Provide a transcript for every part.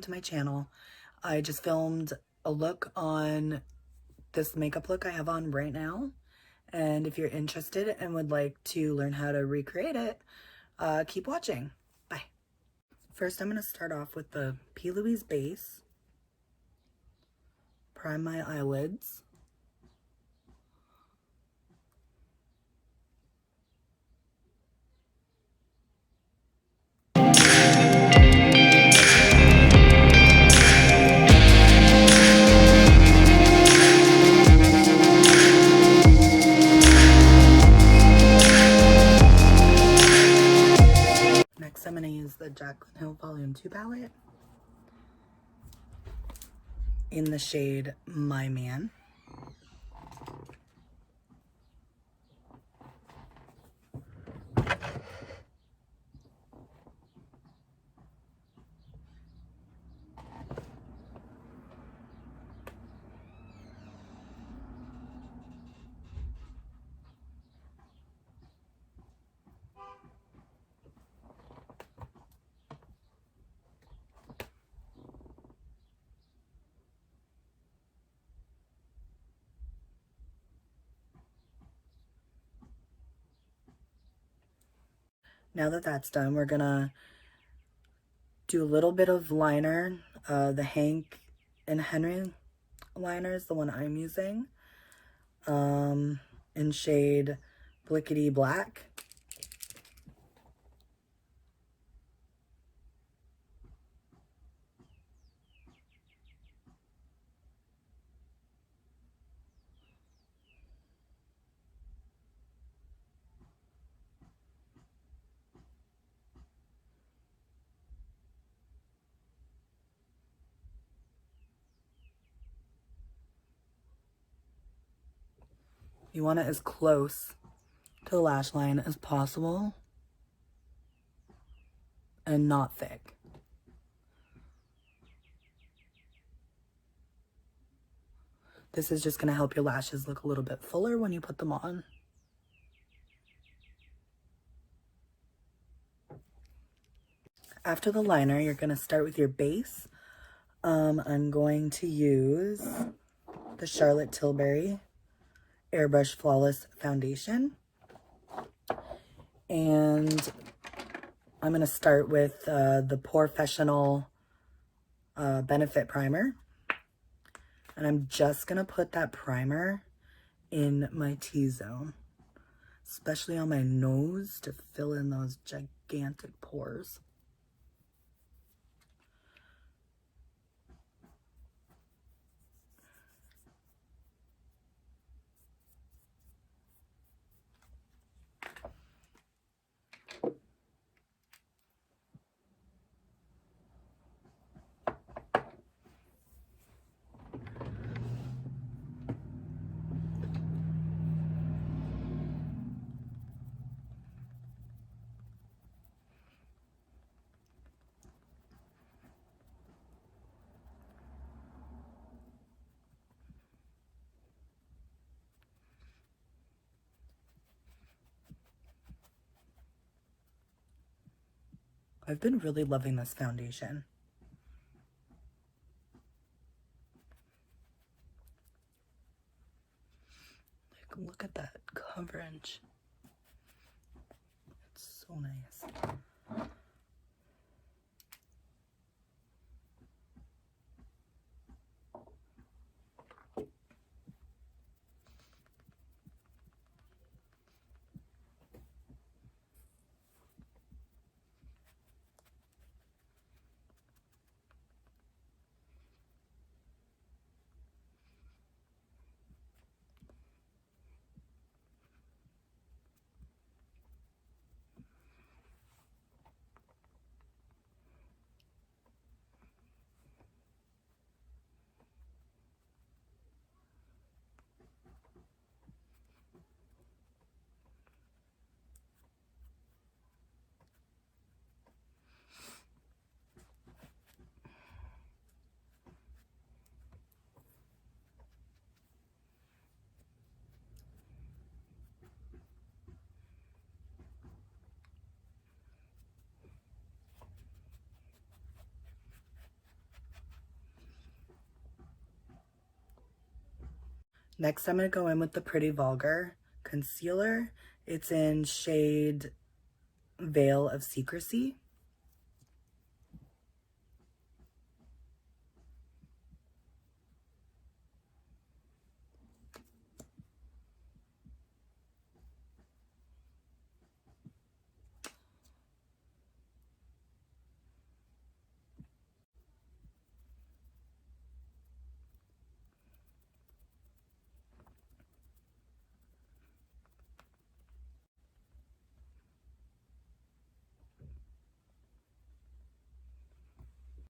to my channel. I just filmed a look on this makeup look I have on right now. And if you're interested and would like to learn how to recreate it, keep watching. Bye. First, I'm going to start off with the P. Louise base. Prime my eyelids. Next, I'm going to use the Jaclyn Hill Volume 2 palette in the shade My Man. Now that that's done, we're gonna do a little bit of liner. The Hank and Henry liner is the one I'm using, in shade Blickety Black. You want it as close to the lash line as possible and not thick. This is just going to help your lashes look a little bit fuller when you put them on. After the liner, you're going to start with your base. I'm going to use the Charlotte Tilbury Airbrush Flawless Foundation. And I'm going to start with the Professional Benefit Primer. And I'm just going to put that primer in my T-zone, especially on my nose to fill in those gigantic pores. I've been really loving this foundation. Like, look at that coverage. It's so nice. Next, I'm going to go in with the Pretty Vulgar concealer. It's in shade Veil of Secrecy.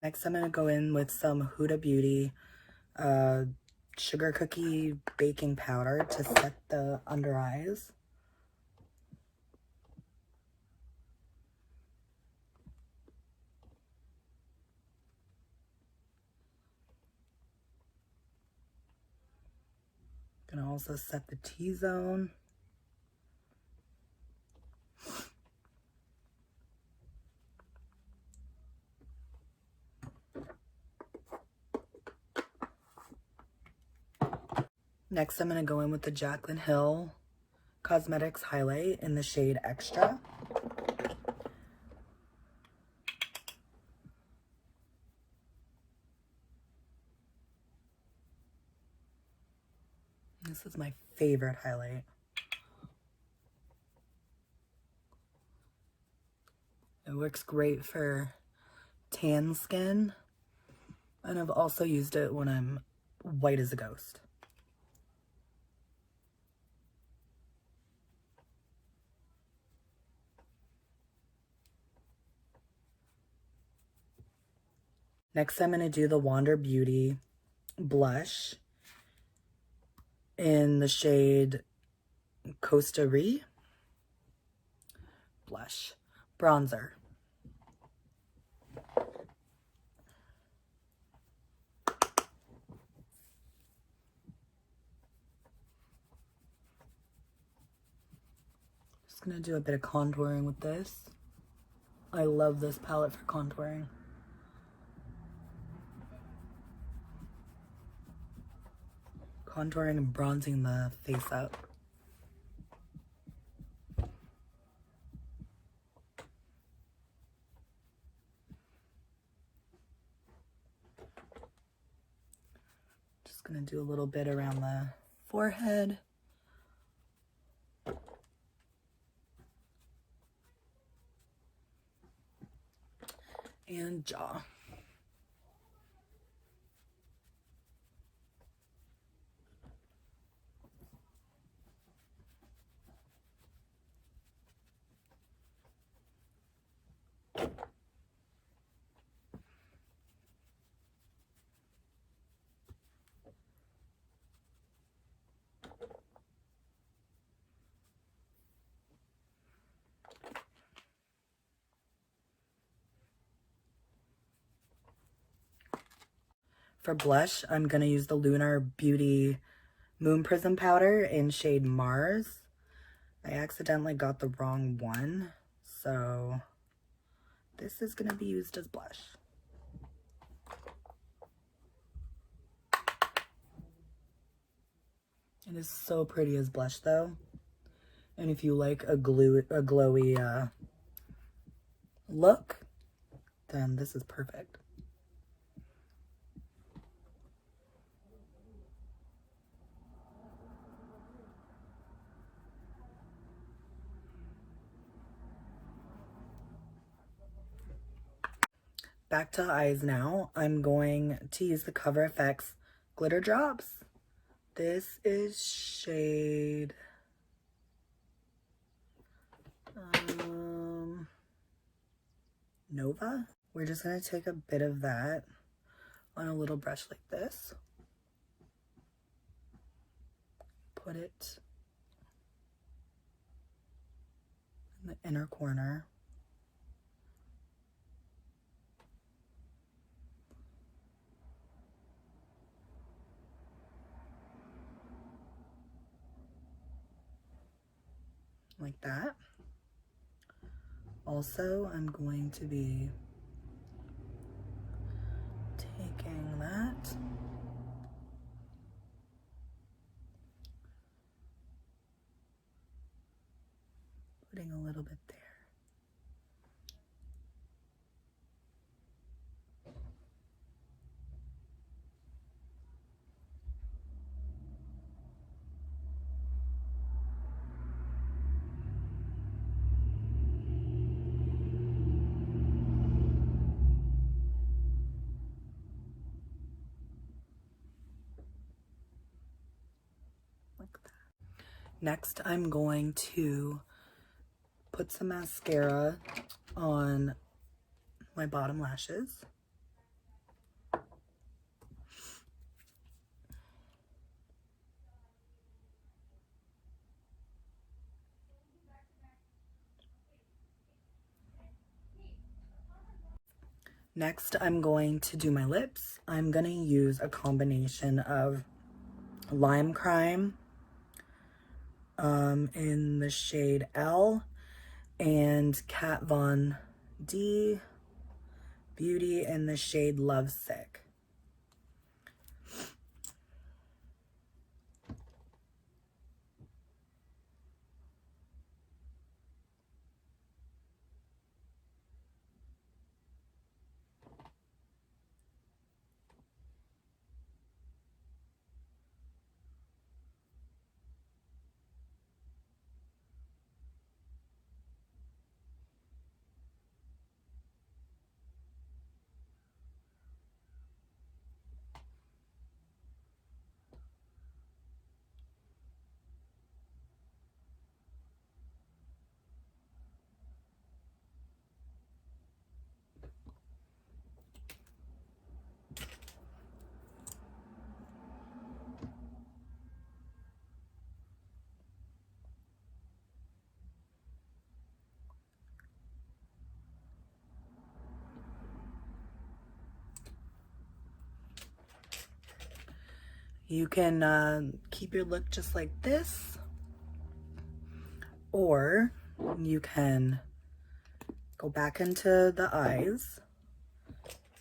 Next, I'm going to go in with some Huda Beauty sugar cookie baking powder to set the under eyes. Gonna also set the T-zone. Next, I'm going to go in with the Jaclyn Hill Cosmetics highlight in the shade Extra. This is my favorite highlight. It works great for tan skin, and I've also used it when I'm white as a ghost. Next, I'm going to do the Wander Beauty blush in the shade Costa blush bronzer. Just going to do a bit of contouring with this. I love this palette for contouring. Contouring and bronzing the face up. Just gonna do a little bit around the forehead. And jaw. For blush, I'm going to use the Lunar Beauty Moon Prism powder in shade Mars. I accidentally got the wrong one, so this is going to be used as blush. It is so pretty as blush though. And if you like a glowy look, then this is perfect. Back to eyes now. I'm going to use the Cover FX Glitter Drops. This is shade Nova. We're just going to take a bit of that on a little brush like this. Put it in the inner corner. Like that. Also, I'm going to be taking that putting a little bit there. Like that. Next, I'm going to put some mascara on my bottom lashes. Next, I'm going to do my lips. I'm going to use a combination of Lime Crime in the shade L and Kat Von D Beauty in the shade Lovesick. You can keep your look just like this, or you can go back into the eyes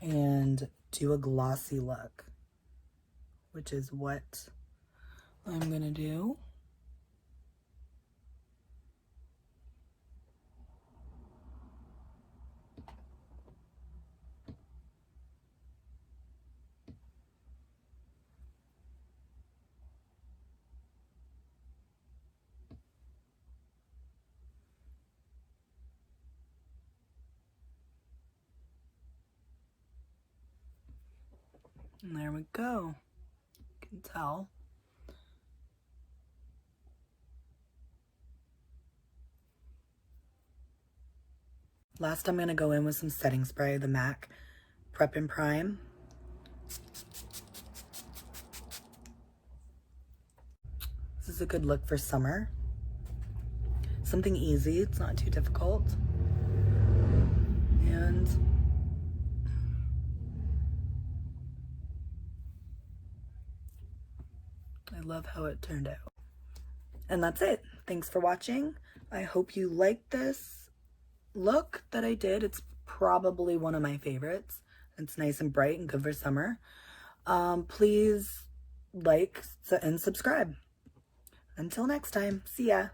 and do a glossy look, which is what I'm gonna do. And there we go. You can tell. Last, I'm gonna go in with some setting spray, the MAC Prep and Prime. This is a good look for summer. Something easy, it's not too difficult. And I love how it turned out. And that's it. Thanks for watching. I hope you liked this look that I did. It's probably one of my favorites. It's nice and bright and good for summer. Please like and subscribe. Until next time, see ya.